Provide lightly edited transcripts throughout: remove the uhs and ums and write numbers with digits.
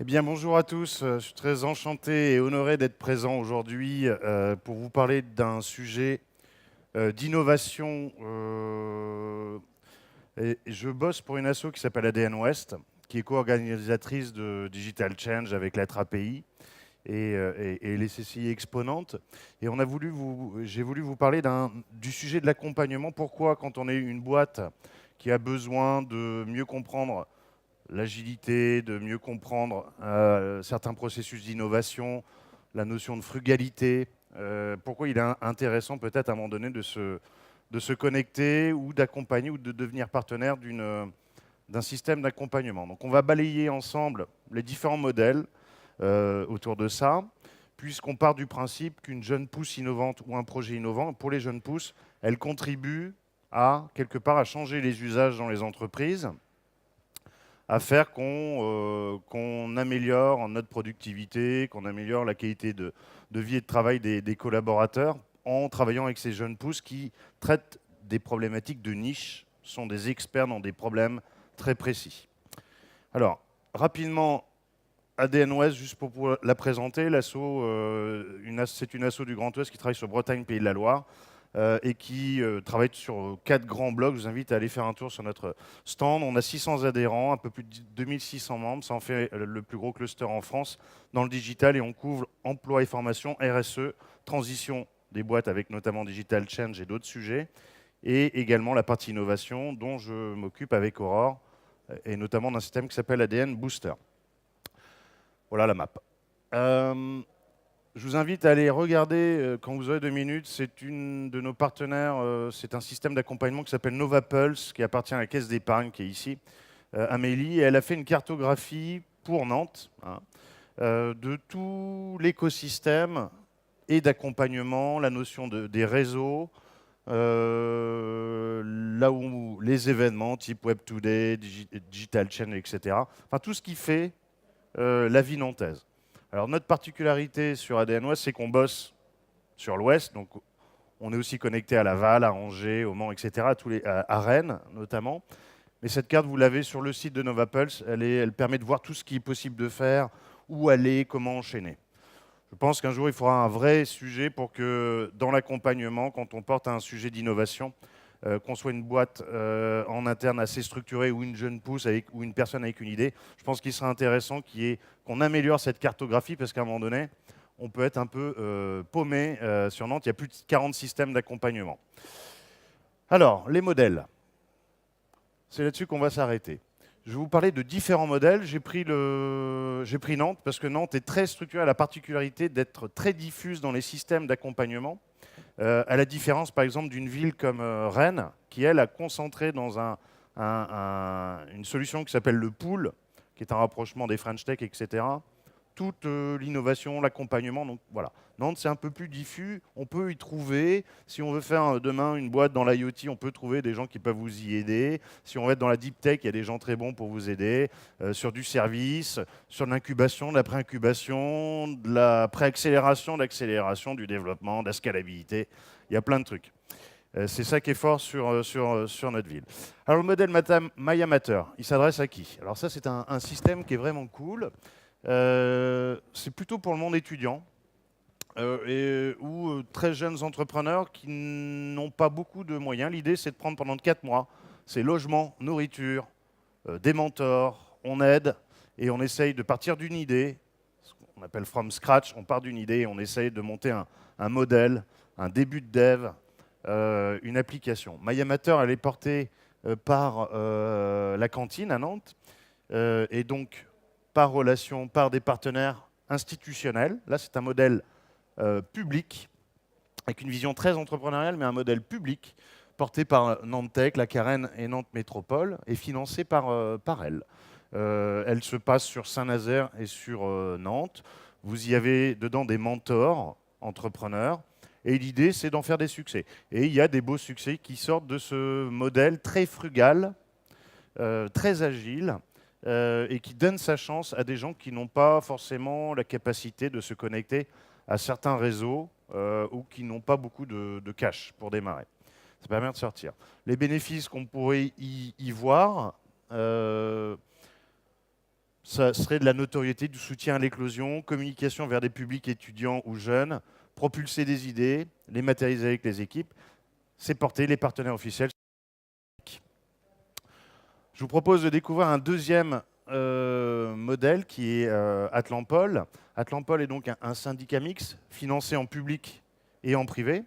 Eh bien, bonjour à tous. Je suis très enchanté et honoré d'être présent aujourd'hui pour vous parler d'un sujet d'innovation. Et je bosse pour une asso qui s'appelle ADN West, qui est co-organisatrice de Digital Change avec l'être API et les CCI exponentes. Et j'ai voulu vous parler du sujet de l'accompagnement. Pourquoi, quand on est une boîte qui a besoin de mieux comprendre l'agilité, de mieux comprendre certains processus d'innovation, la notion de frugalité, pourquoi il est intéressant peut-être à un moment donné de se connecter ou d'accompagner ou de devenir partenaire d'un système d'accompagnement. Donc on va balayer ensemble les différents modèles autour de ça, puisqu'on part du principe qu'une jeune pousse innovante ou un projet innovant, pour les jeunes pousses, elle contribue à, quelque part, à changer les usages dans les entreprises, à faire qu'on améliore notre productivité, qu'on améliore la qualité de vie et de travail des collaborateurs en travaillant avec ces jeunes pousses qui traitent des problématiques de niche, sont des experts dans des problèmes très précis. Alors, rapidement, ADN Ouest, juste pour la présenter, c'est une asso du Grand Ouest qui travaille sur Bretagne, Pays de la Loire, et qui travaille sur 4 grands blocs. Je vous invite à aller faire un tour sur notre stand. On a 600 adhérents, un peu plus de 2600 membres. Ça en fait le plus gros cluster en France dans le digital, et on couvre emploi et formation, RSE, transition des boîtes avec notamment Digital Change et d'autres sujets, et également la partie innovation dont je m'occupe avec Aurore, et notamment d'un système qui s'appelle ADN Booster. Voilà la map. Je vous invite à aller regarder quand vous aurez 2 minutes. C'est une de nos partenaires. C'est un système d'accompagnement qui s'appelle Nova Pulse, qui appartient à la Caisse d'épargne, qui est ici, Amélie. Et elle a fait une cartographie pour Nantes, hein, de tout l'écosystème et d'accompagnement, la notion des réseaux, là où les événements type Web Today, Digital Channel, etc. Enfin, tout ce qui fait la vie nantaise. Alors notre particularité sur ADN Ouest, c'est qu'on bosse sur l'Ouest, donc on est aussi connecté à Laval, à Angers, au Mans, etc., à Rennes notamment. Mais cette carte, vous l'avez sur le site de NovaPulse, elle permet de voir tout ce qui est possible de faire, où aller, comment enchaîner. Je pense qu'un jour, il faudra un vrai sujet pour que dans l'accompagnement, quand on porte un sujet d'innovation, qu'on soit une boîte en interne assez structurée ou une jeune pousse ou une personne avec une idée, je pense qu'il serait intéressant qu'on améliore cette cartographie, parce qu'à un moment donné, on peut être un peu paumé sur Nantes. Il y a plus de 40 systèmes d'accompagnement. Alors, les modèles. C'est là-dessus qu'on va s'arrêter. Je vais vous parler de différents modèles. J'ai pris Nantes parce que Nantes est très structurée, à la particularité d'être très diffuse dans les systèmes d'accompagnement. À la différence, par exemple, d'une ville comme Rennes, qui, elle, a concentré dans une solution qui s'appelle le Pool, qui est un rapprochement des French Tech, etc., toute l'innovation, l'accompagnement. Donc voilà. Nantes, c'est un peu plus diffus. On peut y trouver, si on veut faire demain une boîte dans l'IoT, on peut trouver des gens qui peuvent vous y aider. Si on veut être dans la deep tech, il y a des gens très bons pour vous aider. Sur du service, sur l'incubation, de la pré-incubation, de la pré-accélération, de l'accélération, du développement, de la scalabilité. Il y a plein de trucs. C'est ça qui est fort sur notre ville. Alors le modèle MyAmateur, il s'adresse à qui? Alors ça, c'est un système qui est vraiment cool. C'est plutôt pour le monde étudiant ou très jeunes entrepreneurs qui n'ont pas beaucoup de moyens. L'idée, c'est de prendre pendant 4 mois, c'est logement, nourriture, des mentors, on aide et on essaye de partir d'une idée, ce qu'on appelle from scratch. On part d'une idée et on essaye de monter un modèle, un début de dev, une application. MyAmateur, elle est portée par la cantine à Nantes, et donc par relation, par des partenaires institutionnels. Là, c'est un modèle public, avec une vision très entrepreneuriale, mais un modèle public, porté par Nantes Tech, la Carène et Nantes Métropole, et financé par elle. Elle se passe sur Saint-Nazaire et sur Nantes. Vous y avez dedans des mentors, entrepreneurs, et l'idée, c'est d'en faire des succès. Et il y a des beaux succès qui sortent de ce modèle très frugal, très agile, et qui donne sa chance à des gens qui n'ont pas forcément la capacité de se connecter à certains réseaux ou qui n'ont pas beaucoup de cash pour démarrer. Ça permet de sortir. Les bénéfices qu'on pourrait y voir, ça serait de la notoriété, du soutien à l'éclosion, communication vers des publics étudiants ou jeunes, propulser des idées, les matérialiser avec les équipes, c'est porter les partenaires officiels. Je vous propose de découvrir un deuxième modèle qui est Atlampol. Atlampol est donc un syndicat mixte financé en public et en privé,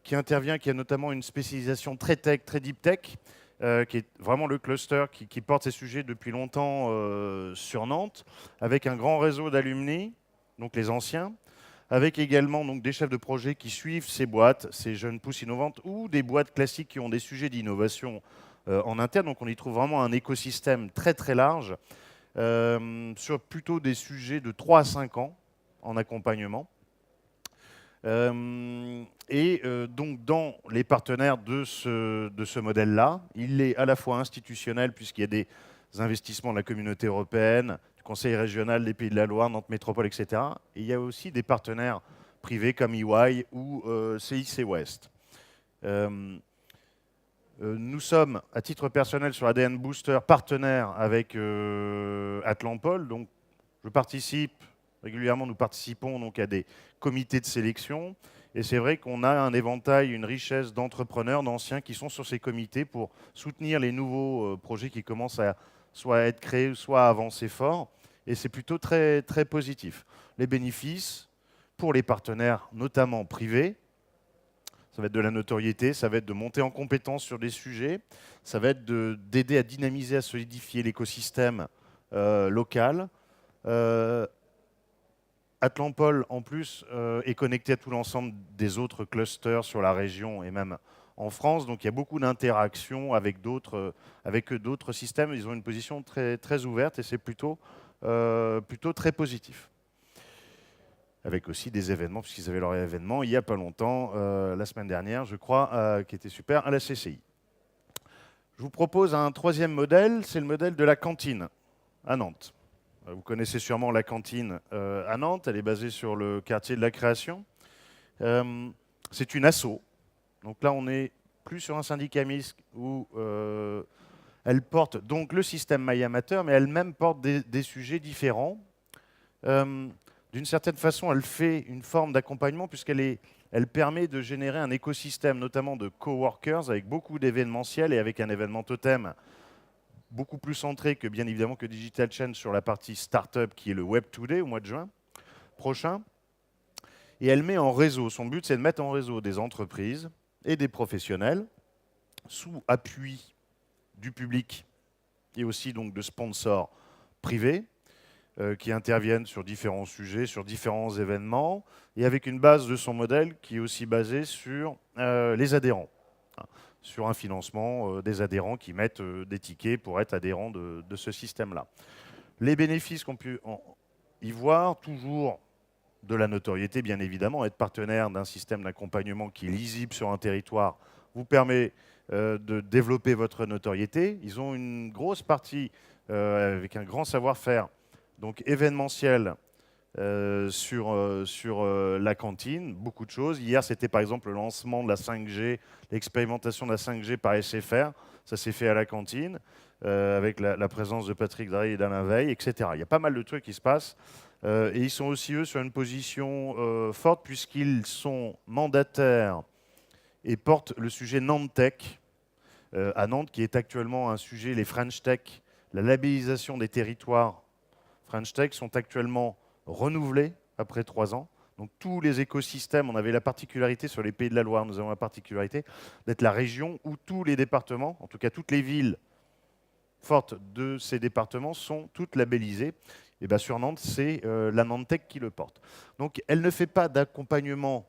qui intervient, qui a notamment une spécialisation très tech, très deep tech, qui est vraiment le cluster qui porte ces sujets depuis longtemps sur Nantes, avec un grand réseau d'alumni, donc les anciens, avec également donc, des chefs de projet qui suivent ces boîtes, ces jeunes pousses innovantes, ou des boîtes classiques qui ont des sujets d'innovation en interne. Donc on y trouve vraiment un écosystème très très large, sur plutôt des sujets de 3 à 5 ans en accompagnement. Donc dans les partenaires de ce modèle-là, il est à la fois institutionnel puisqu'il y a des investissements de la communauté européenne, du Conseil régional des Pays de la Loire, Nantes Métropole, etc. Et il y a aussi des partenaires privés comme EY ou CIC West. Nous sommes, à titre personnel, sur ADN Booster, partenaire avec Atlampol. Donc, je participe régulièrement, nous participons donc à des comités de sélection. Et c'est vrai qu'on a un éventail, une richesse d'entrepreneurs, d'anciens qui sont sur ces comités pour soutenir les nouveaux projets qui commencent à soit être créés, soit à avancer fort. Et c'est plutôt très, très positif. Les bénéfices pour les partenaires, notamment privés, ça va être de la notoriété, ça va être de monter en compétence sur des sujets, ça va être d'aider à dynamiser, à solidifier l'écosystème local. Atlampol, en plus, est connecté à tout l'ensemble des autres clusters sur la région et même en France. Donc il y a beaucoup d'interactions avec d'autres systèmes. Ils ont une position très, très ouverte et c'est plutôt très positif. Avec aussi des événements, puisqu'ils avaient leur événement il n'y a pas longtemps, la semaine dernière, je crois, qui était super, à la CCI. Je vous propose un troisième modèle, c'est le modèle de la cantine à Nantes. Vous connaissez sûrement la cantine à Nantes, elle est basée sur le quartier de la Création. C'est une asso, donc là on est plus sur un syndicat mixte où elle porte donc le système Maille Amateur, mais elle-même porte des sujets différents. D'une certaine façon, elle fait une forme d'accompagnement puisqu'elle permet de générer un écosystème, notamment de coworkers, avec beaucoup d'événementiels et avec un événement totem beaucoup plus centré que, bien évidemment, que Digital Chain sur la partie startup qui est le Web Today au mois de juin prochain. Et elle met en réseau, son but c'est de mettre en réseau des entreprises et des professionnels sous appui du public et aussi donc de sponsors privés qui interviennent sur différents sujets, sur différents événements, et avec une base de son modèle qui est aussi basée sur les adhérents, hein, sur un financement des adhérents qui mettent des tickets pour être adhérents de ce système-là. Les bénéfices qu'on peut y voir, toujours de la notoriété, bien évidemment, être partenaire d'un système d'accompagnement qui est lisible sur un territoire vous permet de développer votre notoriété. Ils ont une grosse partie avec un grand savoir-faire donc événementiel sur la cantine, beaucoup de choses. Hier, c'était par exemple le lancement de la 5G, l'expérimentation de la 5G par SFR. Ça s'est fait à la cantine, avec la présence de Patrick Drahi et d'Alain Veil, etc. Il y a pas mal de trucs qui se passent. Et ils sont aussi, eux, sur une position forte, puisqu'ils sont mandataires et portent le sujet Nantes Tech à Nantes, qui est actuellement un sujet, les French Tech, la labellisation des territoires French Tech sont actuellement renouvelés après 3 ans. Donc tous les écosystèmes, on avait la particularité sur les Pays de la Loire, nous avons la particularité d'être la région où tous les départements, en tout cas toutes les villes fortes de ces départements sont toutes labellisées. Et bien sur Nantes, c'est la Nantech qui le porte. Donc elle ne fait pas d'accompagnement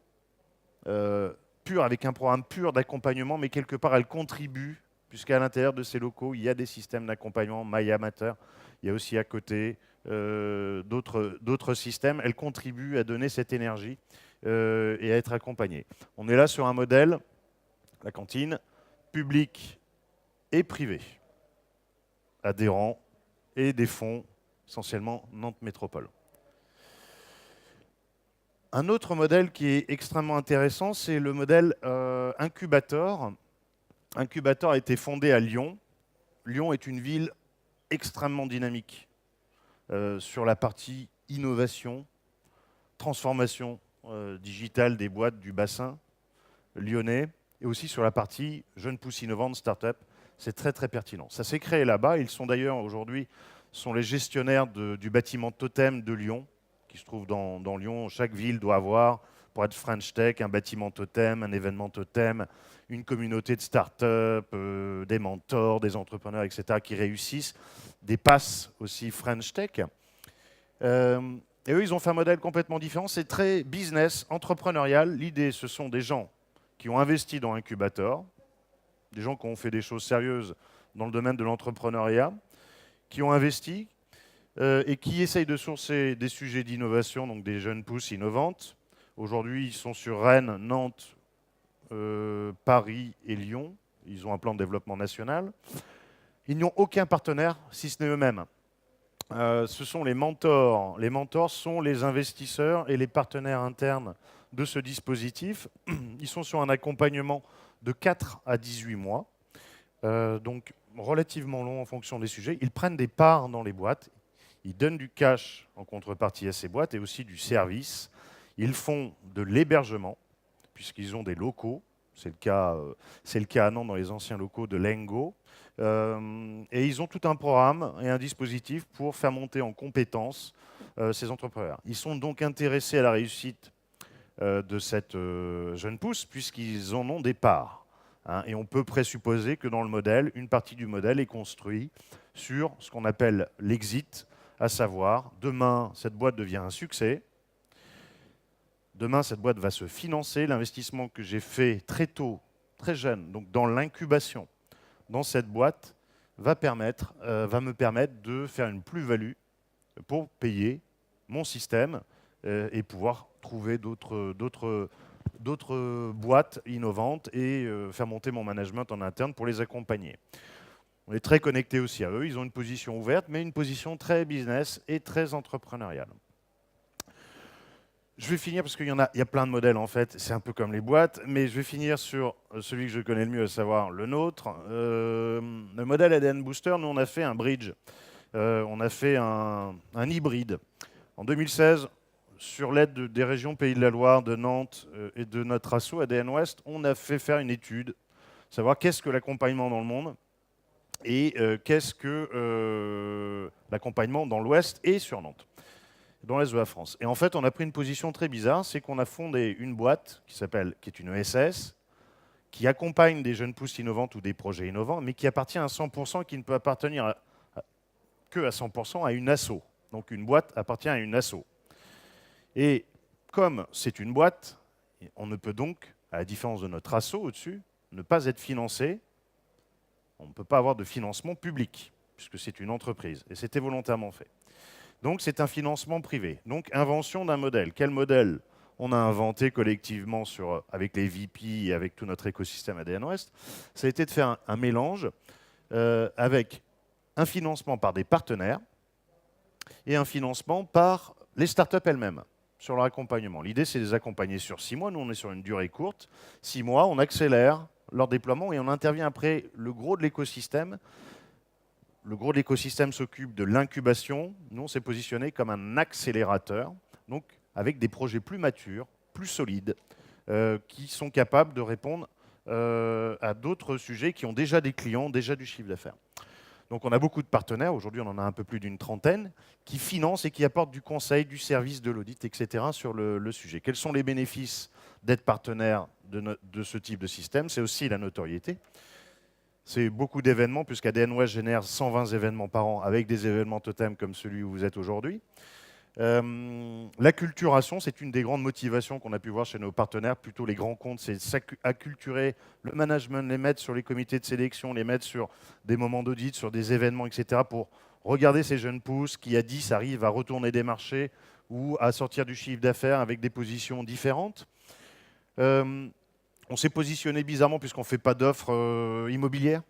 pur, avec un programme pur d'accompagnement, mais quelque part elle contribue, puisqu'à l'intérieur de ces locaux, il y a des systèmes d'accompagnement Maille Amateur, il y a aussi à côté d'autres systèmes. Elle contribue à donner cette énergie et à être accompagnée. On est là sur un modèle, la cantine, public et privé, adhérents et des fonds, essentiellement Nantes Métropole. Un autre modèle qui est extrêmement intéressant, c'est le modèle Incubator. Incubator a été fondé à Lyon. Lyon est une ville extrêmement dynamique sur la partie innovation, transformation digitale des boîtes du bassin lyonnais, et aussi sur la partie jeunes pousses innovantes, start-up. C'est très très pertinent. Ça s'est créé là-bas. Ils sont d'ailleurs aujourd'hui les gestionnaires du bâtiment Totem de Lyon, qui se trouve dans Lyon. Chaque ville doit avoir, pour être French Tech, un bâtiment Totem, un événement Totem, une communauté de start-up, des mentors, des entrepreneurs, etc., qui réussissent, des passes aussi French Tech. Et eux, ils ont fait un modèle complètement différent. C'est très business, entrepreneurial. L'idée, ce sont des gens qui ont investi dans Incubator, des gens qui ont fait des choses sérieuses dans le domaine de l'entrepreneuriat, qui ont investi et qui essayent de sourcer des sujets d'innovation, donc des jeunes pousses innovantes. Aujourd'hui, ils sont sur Rennes, Nantes, Paris et Lyon. Ils ont un plan de développement national. Ils n'ont aucun partenaire, si ce n'est eux-mêmes. Ce sont les mentors. Les mentors sont les investisseurs et les partenaires internes de ce dispositif. Ils sont sur un accompagnement de 4 à 18 mois, donc relativement long en fonction des sujets. Ils prennent des parts dans les boîtes, ils donnent du cash en contrepartie à ces boîtes et aussi du service. Ils font de l'hébergement, puisqu'ils ont des locaux. C'est le cas à Nantes dans les anciens locaux de Lengo. Et ils ont tout un programme et un dispositif pour faire monter en compétences ces entrepreneurs. Ils sont donc intéressés à la réussite de cette jeune pousse, puisqu'ils en ont des parts. Hein, et on peut présupposer que dans le modèle, une partie du modèle est construite sur ce qu'on appelle l'exit, à savoir, demain, cette boîte devient un succès. Demain, cette boîte va se financer. L'investissement que j'ai fait très tôt, très jeune, donc dans l'incubation, dans cette boîte, va me permettre de faire une plus-value pour payer mon système et pouvoir trouver d'autres boîtes innovantes et faire monter mon management en interne pour les accompagner. On est très connecté aussi à eux. Ils ont une position ouverte, mais une position très business et très entrepreneuriale. Je vais finir, parce qu'il y a plein de modèles en fait, c'est un peu comme les boîtes, mais je vais finir sur celui que je connais le mieux, à savoir le nôtre. Le modèle ADN Booster, nous on a fait un bridge, on a fait un hybride. En 2016, sur l'aide des régions Pays de la Loire, de Nantes et de notre asso ADN Ouest, on a fait faire une étude, savoir qu'est-ce que l'accompagnement dans le monde et qu'est-ce que l'accompagnement dans l'Ouest et sur Nantes, dans l'Est de la France. Et en fait, on a pris une position très bizarre, c'est qu'on a fondé une boîte qui est une ESS, qui accompagne des jeunes pousses innovantes ou des projets innovants, mais qui appartient à 100%, qui ne peut appartenir que à 100% à une asso. Donc une boîte appartient à une asso. Et comme c'est une boîte, on ne peut donc, à la différence de notre asso au-dessus, ne pas être financé. On ne peut pas avoir de financement public, puisque c'est une entreprise. Et c'était volontairement fait. Donc c'est un financement privé. Donc invention d'un modèle. Quel modèle on a inventé collectivement avec les VP et avec tout notre écosystème ADN Ouest? Ça a été de faire un mélange avec un financement par des partenaires et un financement par les startups elles-mêmes sur leur accompagnement. L'idée, c'est de les accompagner sur 6 mois. Nous, on est sur une durée courte. 6 mois, on accélère leur déploiement et on intervient après le gros de l'écosystème. Le gros de l'écosystème s'occupe de l'incubation. Nous, on s'est positionné comme un accélérateur, donc avec des projets plus matures, plus solides, qui sont capables de répondre à d'autres sujets qui ont déjà des clients, déjà du chiffre d'affaires. Donc on a beaucoup de partenaires, aujourd'hui on en a un peu plus d'une trentaine, qui financent et qui apportent du conseil, du service, de l'audit, etc. sur le sujet. Quels sont les bénéfices d'être partenaire de ce type de système? C'est aussi la notoriété. C'est beaucoup d'événements, puisqu'ADN Ouest génère 120 événements par an, avec des événements totems comme celui où vous êtes aujourd'hui. L'acculturation, c'est une des grandes motivations qu'on a pu voir chez nos partenaires, plutôt les grands comptes, c'est acculturer le management, les mettre sur les comités de sélection, les mettre sur des moments d'audit, sur des événements, etc., pour regarder ces jeunes pousses qui, à 10, arrivent à retourner des marchés ou à sortir du chiffre d'affaires avec des positions différentes. On s'est positionné bizarrement puisqu'on ne fait pas d'offres immobilières.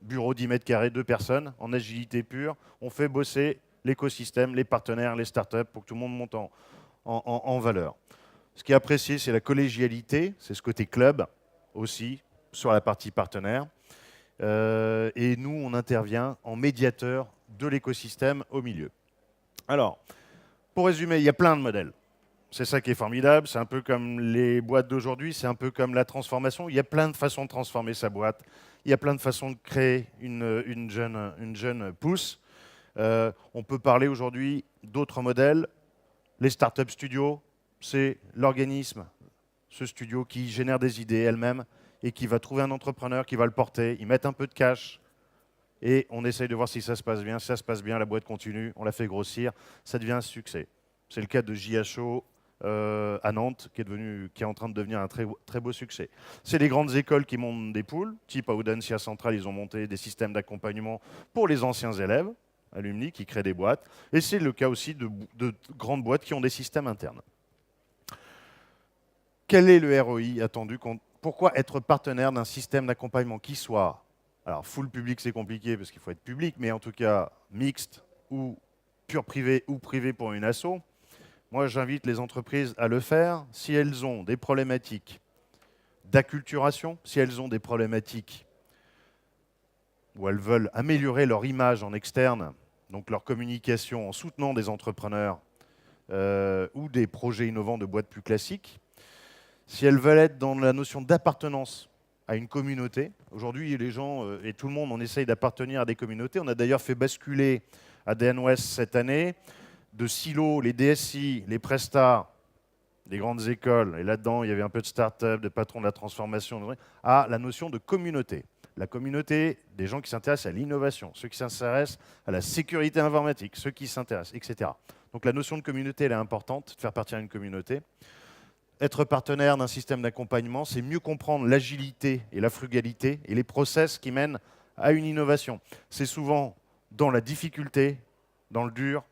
Bureau 10 mètres carrés, 2 personnes, en agilité pure. On fait bosser l'écosystème, les partenaires, les startups pour que tout le monde monte en valeur. Ce qui est apprécié, c'est la collégialité, c'est ce côté club aussi sur la partie partenaire. Et nous, on intervient en médiateur de l'écosystème au milieu. Alors, pour résumer, il y a plein de modèles. C'est ça qui est formidable, c'est un peu comme les boîtes d'aujourd'hui, c'est un peu comme la transformation. Il y a plein de façons de transformer sa boîte, il y a plein de façons de créer une jeune pousse. On peut parler aujourd'hui d'autres modèles. Les startup studios, c'est l'organisme, ce studio qui génère des idées elle-même et qui va trouver un entrepreneur qui va le porter, y mettre un peu de cash et on essaye de voir si ça se passe bien. Si ça se passe bien, la boîte continue, on la fait grossir, ça devient un succès. C'est le cas de JHO à Nantes, qui est en train de devenir un très beau succès. C'est les grandes écoles qui montent des poules, type à Audencia Central, ils ont monté des systèmes d'accompagnement pour les anciens élèves, alumni, qui créent des boîtes. Et c'est le cas aussi de grandes boîtes qui ont des systèmes internes. Quel est le ROI attendu? Pourquoi être partenaire d'un système d'accompagnement qui soit, alors full public c'est compliqué parce qu'il faut être public, mais en tout cas mixte ou pur privé ou privé pour une asso? Moi, j'invite les entreprises à le faire si elles ont des problématiques d'acculturation, si elles ont des problématiques où elles veulent améliorer leur image en externe, donc leur communication en soutenant des entrepreneurs ou des projets innovants de boîtes plus classiques, si elles veulent être dans la notion d'appartenance à une communauté. Aujourd'hui, les gens et tout le monde, on essaye d'appartenir à des communautés. On a d'ailleurs fait basculer ADN West cette année de silos, les DSI, les prestats, des grandes écoles, et là-dedans, il y avait un peu de start-up, de patrons de la transformation, à la notion de communauté. La communauté des gens qui s'intéressent à l'innovation, ceux qui s'intéressent à la sécurité informatique, ceux qui s'intéressent, etc. Donc la notion de communauté, elle est importante, de faire partie d'une communauté. Être partenaire d'un système d'accompagnement, c'est mieux comprendre l'agilité et la frugalité et les process qui mènent à une innovation. C'est souvent dans la difficulté, dans le dur,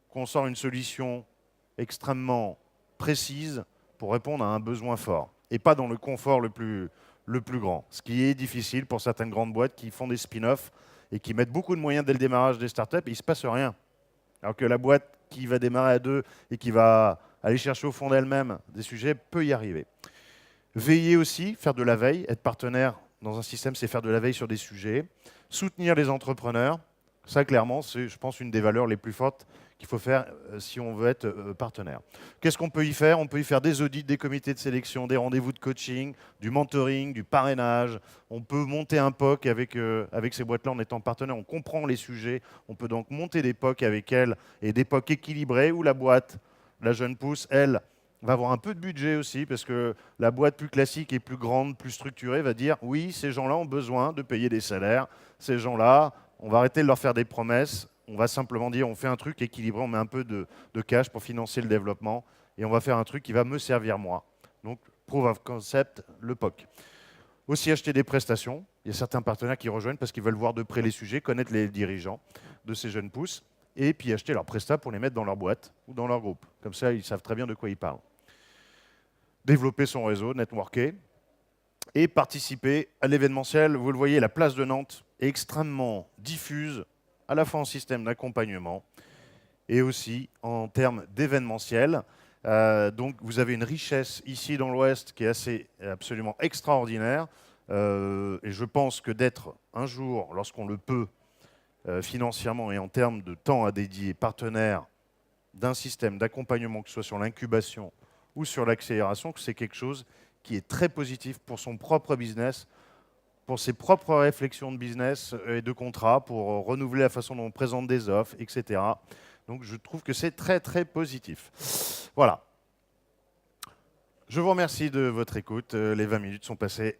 qu'on sort une solution extrêmement précise pour répondre à un besoin fort, et pas dans le confort le plus grand. Ce qui est difficile pour certaines grandes boîtes qui font des spin-offs et qui mettent beaucoup de moyens dès le démarrage des startups, et il ne se passe rien. Alors que la boîte qui va démarrer à deux et qui va aller chercher au fond d'elle-même des sujets peut y arriver. Veiller aussi, faire de la veille, être partenaire dans un système, c'est faire de la veille sur des sujets. Soutenir les entrepreneurs, ça clairement, c'est, je pense, une des valeurs les plus fortes qu'il faut faire si on veut être partenaire. Qu'est-ce qu'on peut y faire? On peut y faire des audits, des comités de sélection, des rendez-vous de coaching, du mentoring, du parrainage. On peut monter un POC avec ces boîtes-là en étant partenaire. On comprend les sujets. On peut donc monter des POC avec elles et des POC équilibrés où la boîte, la jeune pousse, elle, va avoir un peu de budget aussi parce que la boîte plus classique et plus grande, plus structurée va dire oui, ces gens-là ont besoin de payer des salaires. Ces gens-là, on va arrêter de leur faire des promesses. On va simplement dire on fait un truc équilibré, on met un peu de cash pour financer le développement et on va faire un truc qui va me servir moi. Donc, Proof of Concept, le POC. Aussi acheter des prestations. Il y a certains partenaires qui rejoignent parce qu'ils veulent voir de près les sujets, connaître les dirigeants de ces jeunes pousses et puis acheter leurs prestats pour les mettre dans leur boîte ou dans leur groupe. Comme ça, ils savent très bien de quoi ils parlent. Développer son réseau, networker et participer à l'événementiel. Vous le voyez, la place de Nantes est extrêmement diffuse, à la fois en système d'accompagnement et aussi en termes d'événementiel. Donc vous avez une richesse ici dans l'Ouest qui est absolument extraordinaire. Et je pense que d'être un jour, lorsqu'on le peut, financièrement et en termes de temps à dédier, partenaire d'un système d'accompagnement, que ce soit sur l'incubation ou sur l'accélération, que c'est quelque chose qui est très positif pour son propre business, pour ses propres réflexions de business et de contrat, pour renouveler la façon dont on présente des offres, etc. Donc je trouve que c'est très très positif. Voilà. Je vous remercie de votre écoute. Les 20 minutes sont passées.